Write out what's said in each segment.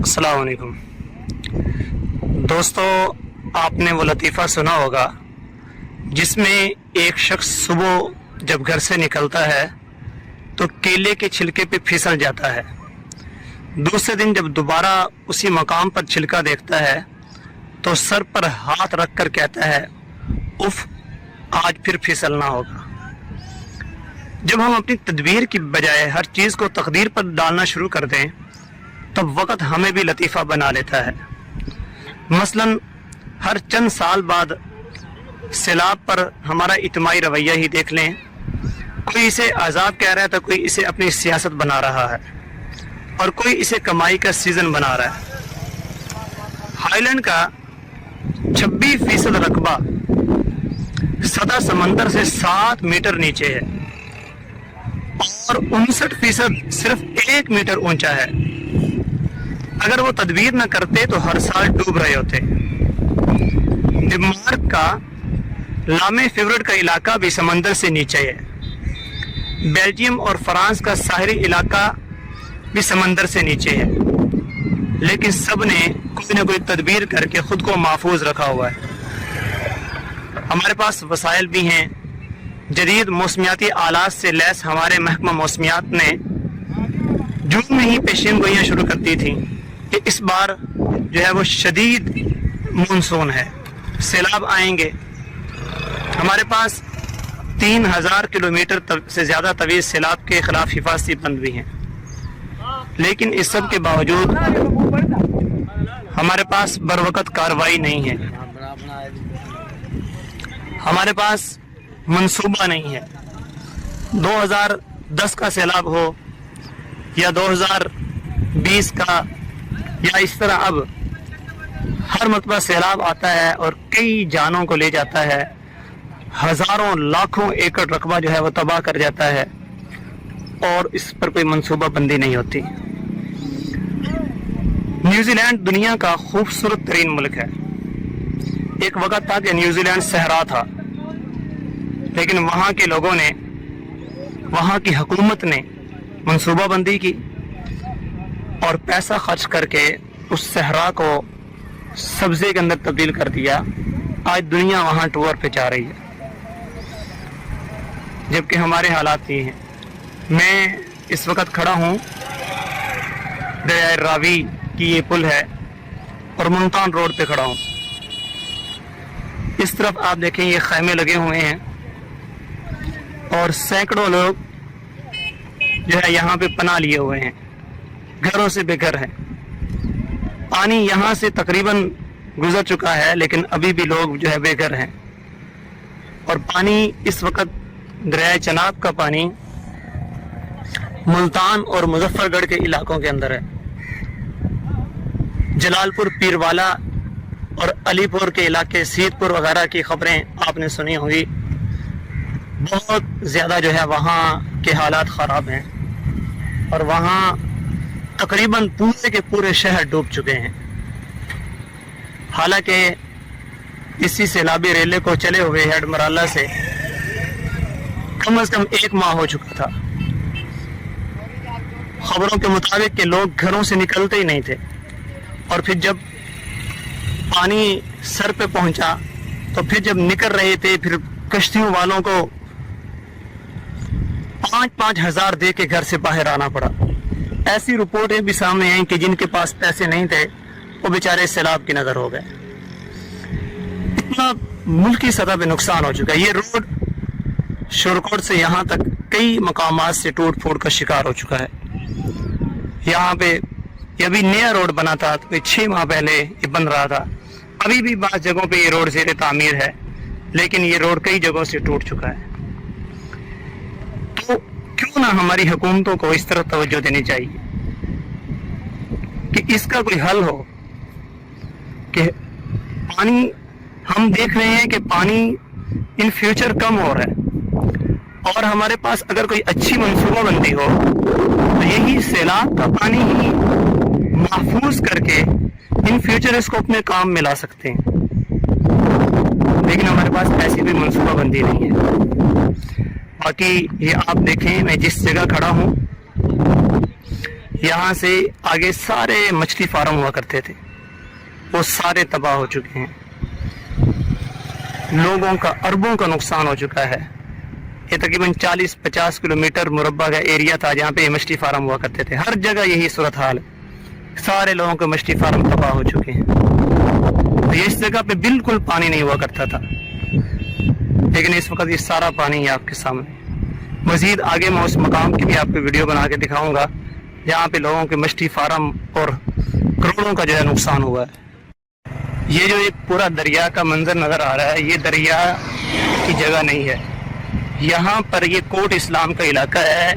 अस्सलाम वालेकुम दोस्तों, आपने वो लतीफ़ा सुना होगा जिसमें एक शख्स सुबह जब घर से निकलता है तो केले के छिलके पे फिसल जाता है। दूसरे दिन जब दोबारा उसी मकाम पर छिलका देखता है तो सर पर हाथ रख कर कहता है, उफ, आज फिर फिसलना होगा। जब हम अपनी तदबीर की बजाय हर चीज़ को तकदीर पर डालना शुरू कर दें तब वक़्त हमें भी लतीफ़ा बना लेता है। मसलन हर चंद साल बाद सैलाब पर हमारा इज्तिमाई रवैया ही देख लें। कोई इसे आज़ाद कह रहा है तो कोई इसे अपनी सियासत बना रहा है और कोई इसे कमाई का सीज़न बना रहा है। हाईलैंड का 26% रकबा सतह समंदर से 7 मीटर नीचे है और 59% सिर्फ 1 मीटर ऊंचा है। अगर वो तदबीर न करते तो हर साल डूब रहे होते। डेनमार्क का लामे फेवरेट का इलाका भी समंदर से नीचे है। बेल्जियम और फ्रांस का साहरी इलाका भी समंदर से नीचे है, लेकिन सब ने कोई न कोई तदबीर करके खुद को महफूज रखा हुआ है। हमारे पास वसाइल भी हैं। जदीद मौसमियाती आलात से लैस हमारे महकमा मौसमियात ने जून में ही पेशीन गोइयाँ शुरू कर दी थी कि इस बार जो है वो शदीद मानसून है, सैलाब आएंगे। हमारे पास 3000 किलोमीटर से ज़्यादा तवील सैलाब के खिलाफ हिफाजती बंद भी हैं, लेकिन इस सब के बावजूद हमारे पास बरवकत कार्रवाई नहीं है। हमारे पास मंसूबा नहीं है। 2010 का सैलाब हो या 2020 का या इस तरह अब हर मरतबा सैलाब आता है और कई जानों को ले जाता है। हज़ारों लाखों एकड़ रकबा जो है वो तबाह कर जाता है और इस पर कोई मंसूबा बंदी नहीं होती। न्यूजीलैंड दुनिया का खूबसूरत तरीन मुल्क है। एक वक्त था कि न्यूजीलैंड सहरा था, लेकिन वहाँ के लोगों ने, वहाँ की हुकूमत ने मंसूबा बंदी की और पैसा खर्च करके उस सहरा को सब्ज़े के अंदर तब्दील कर दिया। आज दुनिया वहाँ टूर पे जा रही है, जबकि हमारे हालात ये हैं। मैं इस वक्त खड़ा हूँ, दरिया रावी की ये पुल है और मुल्तान रोड पे खड़ा हूँ। इस तरफ आप देखें ये खैमे लगे हुए हैं और सैकड़ों लोग जो है यहाँ पे पनाह लिए हुए हैं, घरों से बेघर हैं। पानी यहाँ से तकरीबन गुजर चुका है, लेकिन अभी भी लोग जो है बेघर हैं। और पानी इस वक्त दरिया चनाब का पानी मुल्तान और मुजफ्फरगढ़ के इलाकों के अंदर है। जलालपुर, पीरवाला और अलीपुर के इलाके, सीतपुर वगैरह की खबरें आपने सुनी होंगी। बहुत ज़्यादा जो है वहाँ के हालात ख़राब हैं और वहाँ तकरीबन पूरे के पूरे शहर डूब चुके हैं। हालांकि इसी सैलाबी रेले को चले हुए हेडमराला से कम से कम 1 माह हो चुका था। खबरों के मुताबिक कि लोग घरों से निकलते ही नहीं थे और फिर जब पानी सर पे पहुंचा तो फिर जब निकल रहे थे, फिर कश्तियों वालों को 5-5 हज़ार दे के घर से बाहर आना पड़ा। ऐसी रिपोर्टें भी सामने आई कि जिनके पास पैसे नहीं थे वो बेचारे सैलाब की नज़र हो गए। इतना मुल्क की सतह पे नुकसान हो चुका है। ये रोड शोरकोट से यहाँ तक कई मकामात से टूट फूट का शिकार हो चुका है। यहाँ पे ये अभी नया रोड बना था, तो 6 माह पहले ये बन रहा था। अभी भी बाज़ जगहों पे ये रोड ज़ेर तामीर है, लेकिन ये रोड कई जगहों से टूट चुका है। तो क्यों ना हमारी हुकूमतों को इस तरफ तवज्जो देनी चाहिए कि इसका कोई हल हो। कि पानी, हम देख रहे हैं कि पानी इन फ्यूचर कम हो रहा है और हमारे पास अगर कोई अच्छी मनसूबाबंदी हो तो यही सैलाब का पानी ही महफूज करके इन फ्यूचर इसको अपने काम में ला सकते हैं, लेकिन हमारे पास ऐसी भी मनसूबाबंदी नहीं है। बाकी ये आप देखें, मैं जिस जगह खड़ा हूँ यहाँ से आगे सारे मछली फार्म हुआ करते थे, वो सारे तबाह हो चुके हैं। लोगों का अरबों का नुकसान हो चुका है। ये तकरीबन 40-50 किलोमीटर मुरब्बा का एरिया था जहाँ पे ये मछली फार्म हुआ करते थे। हर जगह यही सूरत हाल है, सारे लोगों के मछली फार्म तबाह हो चुके हैं। तो ये इस जगह पे बिल्कुल पानी नहीं हुआ करता था, लेकिन इस वक्त ये सारा पानी है आपके सामने। मजीद आगे मैं उस मकाम की भी आपको वीडियो बना के दिखाऊंगा जहाँ पे लोगों के मछली फार्म और करोड़ों का जो है नुकसान हुआ है। ये जो एक पूरा दरिया का मंजर नजर आ रहा है, ये दरिया की जगह नहीं है। यहाँ पर ये कोट इस्लाम का इलाका है,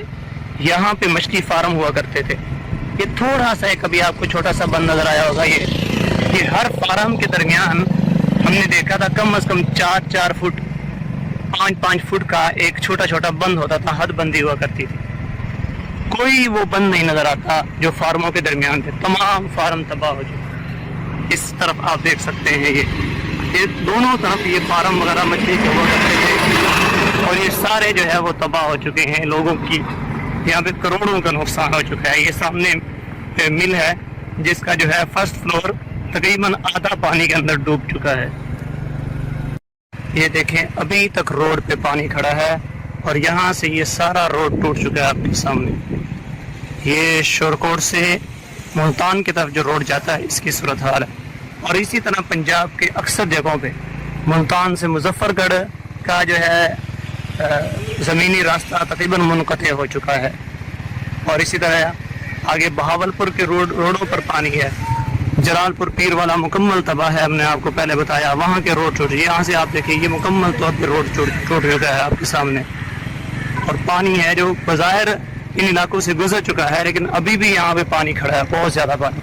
यहाँ पे मछली फार्म हुआ करते थे। ये थोड़ा सा कभी आपको छोटा सा बंद नजर आया होगा। ये हर फार्म के दरमियान हमने देखा था कम से कम 4-4 फुट 5-5 फुट का एक छोटा छोटा बंद होता था, हद बंदी हुआ करती थी। कोई वो बंद नहीं नजर आता जो फार्मों के दरमियान थे। तमाम फार्म तबाह हो चुके। इस तरफ आप देख सकते हैं, ये दोनों तरफ ये फार्म वगैरह मछली के हुआ करते थे और ये सारे जो है वो तबाह हो चुके हैं। लोगों की यहाँ पे करोड़ों का नुकसान हो चुका है। ये सामने मिल है जिसका जो है फर्स्ट फ्लोर तकरीबन आधा पानी के अंदर डूब चुका है। ये देखें, अभी तक रोड पे पानी खड़ा है और यहाँ से ये सारा रोड टूट चुका है आपके सामने। ये शोरकोट से मुल्तान की तरफ जो रोड जाता है इसकी सूरत हाल है। और इसी तरह पंजाब के अक्सर जगहों पे मुल्तान से मुजफ्फरगढ़ का जो है ज़मीनी रास्ता तकरीबन मुनक़ते हो चुका है। और इसी तरह आगे बहावलपुर के रोडों पर पानी है। जलालपुर पीर वाला मुकम्मल तबाह है, हमने आपको पहले बताया। वहाँ के रोड टूट, यहाँ से आप देखिए ये मुकम्मल तौर पर रोड टूट चुका है आपके सामने। और पानी है जो बज़ाहिर इन इलाकों से गुजर चुका है, लेकिन अभी भी यहाँ पे पानी खड़ा है, बहुत ज़्यादा पानी।